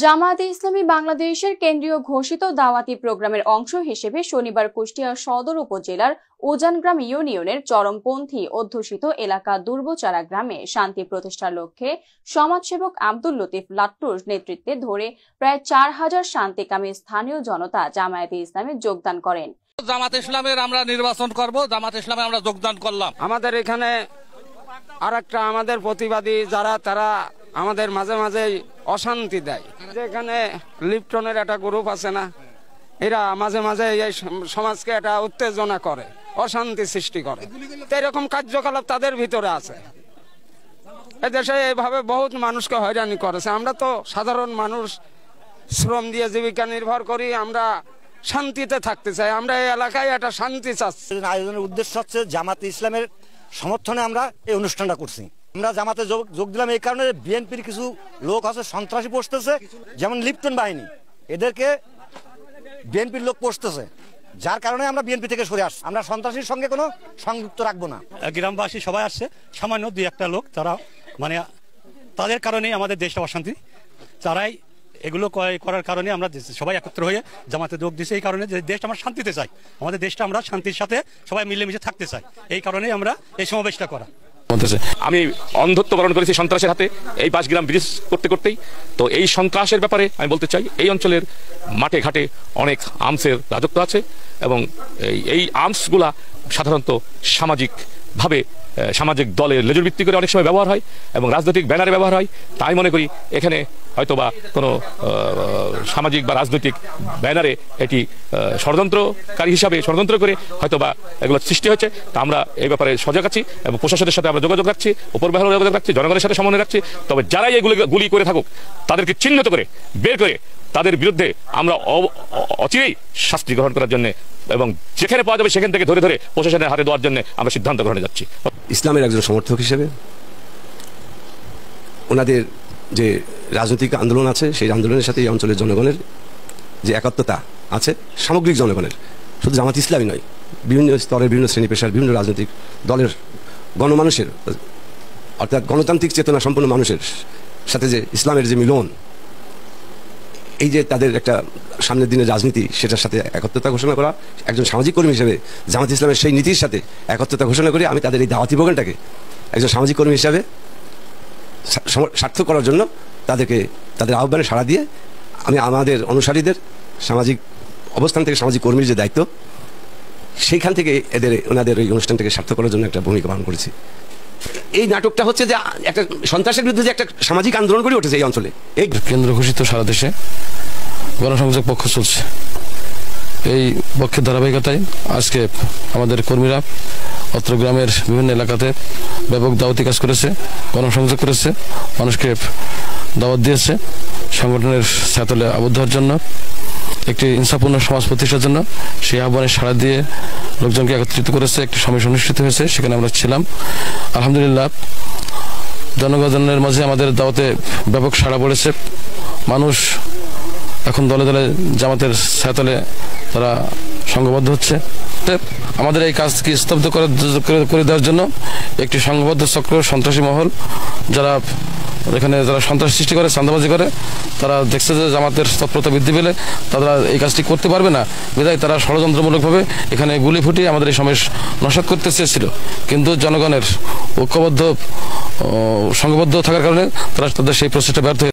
জামায়াতে ইসলামী বাংলাদেশের কেন্দ্রীয় ঘোষিত দাওয়াতি প্রোগ্রামের অংশ হিসেবে শনিবার কুষ্টিয়া সদর উপজেলার উজানগ্রাম ইউনিয়নের চরমপন্থী অধ্যুষিত এলাকা দুর্বচারা গ্রামে শান্তি প্রতিষ্ঠার লক্ষ্যে সমাজসেবক আব্দুল লতিফ লাট্টুর নেতৃত্বে ধরে প্রায় 4000 শান্তিকামী স্থানীয় জনতা জামায়াতে ইসলামে যোগদান করেন। জামাত ইসলামের আমরা নির্বাচন করব, জামাত ইসলামে আমরা যোগদান করলাম। আমাদের এখানে আরেকটা আমাদের প্রতিবাদী যারা তারা আমাদের মাঝে মাঝে অশান্তি দেয়। যেখানে লিপ্টনের একটা গ্রুপ আছে না, এরা মাঝে মাঝে এই সমাজকে একটা উত্তেজনা করে, অশান্তি সৃষ্টি করে। এরকম কার্যকলাপ তাদের ভিতরে আছে। এদেশে এইভাবে বহুত মানুষকে হয়রানি করেছে। আমরা তো সাধারণ মানুষ, শ্রম দিয়ে জীবিকা নির্ভর করি, আমরা শান্তিতে থাকতে চাই। আমরা এই এলাকায় একটা শান্তি চাচ্ছি। আয়োজনের উদ্দেশ্য হচ্ছে জামাতে ইসলামের সমর্থনে আমরা এই অনুষ্ঠানটা করছি। আমরা জামাতে যোগ দিলাম এই কারণে, বিএনপির কিছু লোক আছে সন্ত্রাসী পোষতেছে, যেমন লিপ্টন বাহিনী, এদেরকে বিএনপির লোক পোষতেছে, যার কারণে আমরা বিএনপি থেকে সরে আসছি। আমরা সন্ত্রাসীর সঙ্গে কোনো সংযুক্ত রাখবো না। গ্রামবাসী সবাই আসছে, সামান্য দুই একটা লোক, তারা মানে তাদের কারণেই আমাদের দেশটা অশান্তি, তারাই এগুলো করার কারণে আমরা সবাই একত্র হয়ে জামাতে যোগ দিয়েছি। এই কারণে যে দেশটা আমরা শান্তিতে চাই, আমাদের দেশটা আমরা শান্তির সাথে সবাই মিলেমিশে থাকতে চাই, এই কারণেই আমরা এই সমাবেশটা করা। আমি অন্ধত্ব বরণ করেছি সন্ত্রাসের হাতে এই 5 গ্রাম ব্রিজ করতে করতেই। তো এই সন্ত্রাসের ব্যাপারে আমি বলতে চাই, এই অঞ্চলের মাঠে ঘাটে অনেক আর্মসের রাজত্ব আছে এবং এই আর্মসগুলা সাধারণত সামাজিক দলের লেজুর ভিত্তি করে অনেক সময় ব্যবহার হয় এবং রাজনৈতিক ব্যানারে ব্যবহার হয়। তাই মনে করি এখানে হয়তোবা কোনো সামাজিক বা রাজনৈতিক ব্যানারে এটি ষড়যন্ত্রকারী হিসাবে ষড়যন্ত্র করে হয়তোবা এগুলো সৃষ্টি হয়েছে। তা আমরা এই ব্যাপারে সজাগ আছি এবং প্রশাসনের সাথে আমরা যোগাযোগ রাখছি, উপরমহলে যোগাযোগ রাখছি, জনগণের সাথে সমন্বয় রাখছি। তবে যারাই এগুলো গুলি করে থাকুক তাদেরকে চিহ্নিত করে বের করে তাদের বিরুদ্ধে আমরা অচিরেই শাস্তি গ্রহণ করার জন্য এবং যেখানে পাওয়া যাবে সেখান থেকে ধরে ধরে প্রশাসনের হাতে দেওয়ার জন্য আমরা সিদ্ধান্ত গ্রহণে যাচ্ছি। ইসলামের একজন সমর্থক হিসেবে ওনাদের যে রাজনৈতিক আন্দোলন আছে, সেই আন্দোলনের সাথে এই অঞ্চলের জনগণের যে একাত্মতা আছে, সামগ্রিক জনগণের, শুধু জামাত ইসলামই নয়, বিভিন্ন স্তরের বিভিন্ন শ্রেণী পেশার বিভিন্ন রাজনৈতিক দলের গণমানুষের, অর্থাৎ গণতান্ত্রিক চেতনা সম্পন্ন মানুষের সাথে যে ইসলামের যে মিলন, এই যে তাদের একটা সামনের দিনের রাজনীতি, সেটার সাথে একত্রতা ঘোষণা করা, একজন সামাজিক কর্মী হিসেবে জামাত ইসলামের সেই নীতির সাথে একত্রতা ঘোষণা করে আমি তাদের এই দাওয়াতি প্রোগ্রামটাকে একজন সামাজিক কর্মী হিসাবে সার্থক করার জন্য তাদের আহ্বানে সাড়া দিয়ে আমি আমাদের অনুসারীদের সামাজিক অবস্থান থেকে সামাজিক কর্মীর যে দায়িত্ব, সেইখান থেকে ওনাদের এই অনুষ্ঠানটাকে সার্থক করার জন্য একটা ভূমিকা পালন করেছি। এই নাটকটা হচ্ছে যে একটা সন্ত্রাসের বিরুদ্ধে যে একটা সামাজিক আন্দোলন গড়ে উঠেছে এই অঞ্চলে। এই কেন্দ্র ঘোষিত সারা দেশে গণসংযোগ পক্ষ চলছে, এই পক্ষের ধারাবাহিকতায় আজকে আমাদের কর্মীরা অত্র গ্রামের বিভিন্ন এলাকাতে ব্যাপক দাওয়াতি কাজ করেছে, গণসংযোগ করেছে, মানুষকে দাওয়াত দিয়েছে সংগঠনের ছায়াতলে আবদ্ধ হওয়ার জন্য, একটি ইনসাফপূর্ণ সমাজ প্রতিষ্ঠার জন্য। সেই আহ্বানে সাড়া দিয়ে লোকজনকে একত্রিত করেছে, একটি সমাবেশ অনুষ্ঠিত হয়েছে, সেখানে আমরা ছিলাম। আলহামদুলিল্লাহ, জনগণের মাঝে আমাদের দাওয়াতে ব্যাপক সাড়া পড়েছে। মানুষ এখন দলে দলে জামাতের ছায়াতলে তারা সংঘবদ্ধ হচ্ছে। আমাদের এই কাজকে স্তব্ধ করে দেওয়ার জন্য একটি সংঘবদ্ধ চক্র, সন্ত্রাসী মহল, যারা সন্ত্রাস সৃষ্টি করে, চাঁদাবাজি করে, তারা দেখছে যে জামাতের তৎপরতা বৃদ্ধি পেলে তারা এই কাজটি করতে পারবে না, বিধায় তারা ষড়যন্ত্রমূলকভাবে এখানে গুলি ফুটিয়ে আমাদের এই সমাবেশ নস্যাৎ করতে চেয়েছিল। কিন্তু জনগণের ঐক্যবদ্ধ সংঘবদ্ধ থাকার কারণে তারা তাদের সেই প্রচেষ্টা ব্যর্থ হয়েছে।